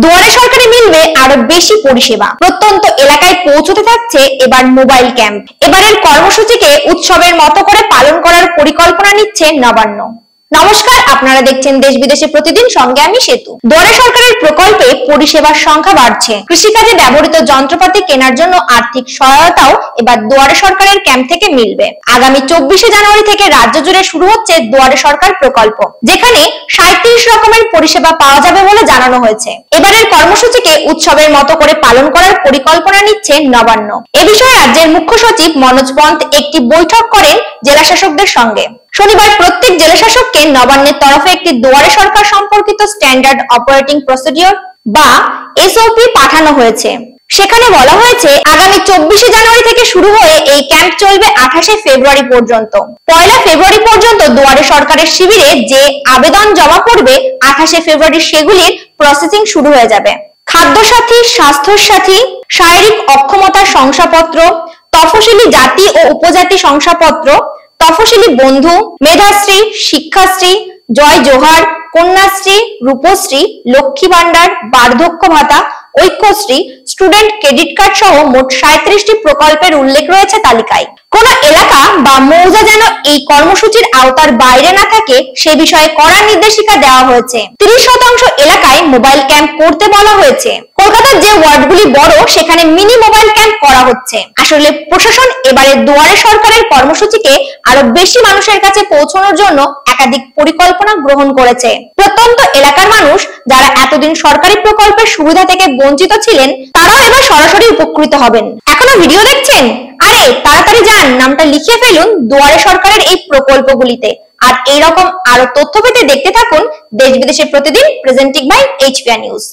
দুয়ারে সরকারে মিলবে আরো বেশি পরিষেবা, প্রত্যন্ত এলাকায় পৌঁছতে থাকছে এবার মোবাইল ক্যাম্প। এবারের কর্মসূচিকে উৎসবের মতো করে পালন করার পরিকল্পনা নিচ্ছে নবান্ন। নমস্কার, আপনারা দেখছেন দেশ বিদেশে প্রতিদিন, সঙ্গে আমি সেতু। দুয়ারে সরকারের প্রকল্পে পরিষেবার সংখ্যা বাড়ছে। কৃষিকাজে ব্যবহৃত যন্ত্রপাতি কেনার জন্য আর্থিক সহায়তাও এবার দুয়ারে সরকারের ক্যাম্প থেকে মিলবে। আগামী 24শে জানুয়ারি থেকে রাজ্য জুড়ে শুরু হচ্ছে দুয়ারে সরকার প্রকল্প, যেখানে 37 রকমের পরিষেবা পাওয়া যাবে বলে জানানো হয়েছে। এবারের কর্মসূচিকে উৎসবের মতো করে পালন করার পরিকল্পনা নিচ্ছে নবান্ন। এ বিষয়ে রাজ্যের মুখ্য সচিব মনোজ পন্ত একটি বৈঠক করেন জেলা শাসকদের সঙ্গে। শনিবার প্রত্যেক জেলা শাসককে নবান্নের তরফে একটি দুয়ারে সরকার সম্পর্কিত স্ট্যান্ডার্ড অপারেটিং প্রসিডিওর বা এসওপি পাঠানো হয়েছে। সেখানে বলা হয়েছে, আগামী 24শে জানুয়ারি থেকে শুরু হয়ে এই ক্যাম্প চলবে 28শে ফেব্রুয়ারি পর্যন্ত। 1 ফেব্রুয়ারি পর্যন্ত দুয়ারে সরকারের শিবিরে যে আবেদন জমা পড়বে, 28শে ফেব্রুয়ারি সেগুলির প্রসেসিং শুরু হয়ে যাবে। খাদ্য সাথী, স্বাস্থ্য সাথী, শারীরিক অক্ষমতার শংসাপত্র, তফসিলি জাতি ও উপজাতি শংসাপত্র, তফসিলি বন্ধু, মেধাশ্রী, শিক্ষাশ্রী, জয় জোহার, কন্যাশ্রী, রূপশ্রী, লক্ষ্মী ভান্ডার, বার্ধক্য ভাতা, ঐক্যশ্রী, স্টুডেন্ট ক্রেডিট কার্ড সহ মোট 37টি প্রকল্পের উল্লেখ রয়েছে তালিকায়। কোন এলাকা বা মৌজা যেন এই কর্মসূচির আওতার বাইরে না থাকে, সে বিষয়ে কড়া নির্দেশিকা দেওয়া হয়েছে। 30% এলাকায় মোবাইল ক্যাম্প করতে বলা হয়েছে। কলকাতার যে ওয়ার্ডগুলি বড়, সেখানে মিনি মোবাইল ক্যাম্প করা হচ্ছে। আসলে প্রশাসন এবারে দুয়ারে সরকারের কর্মসূচিকে আরো বেশি মানুষের কাছে পৌঁছানোর জন্য একাধিক পরিকল্পনা গ্রহণ করেছে। প্রত্যন্ত এলাকার মানুষ যারা এতদিন সরকারি প্রকল্পের সুবিধা থেকে বঞ্চিত ছিলেন, তারাও এবার সরাসরি উপকৃত হবেন। এখনো ভিডিও দেখছেন? আরে তাড়াতাড়ি যান, নামটা লিখে ফেলুন দুয়ারে সরকারের এই প্রকল্পগুলিতে। আর এইরকম আরো তথ্য পেতে দেখতে থাকুন দেশ বিদেশে প্রতিদিন, প্রেজেন্টিং বাই HPR নিউজ।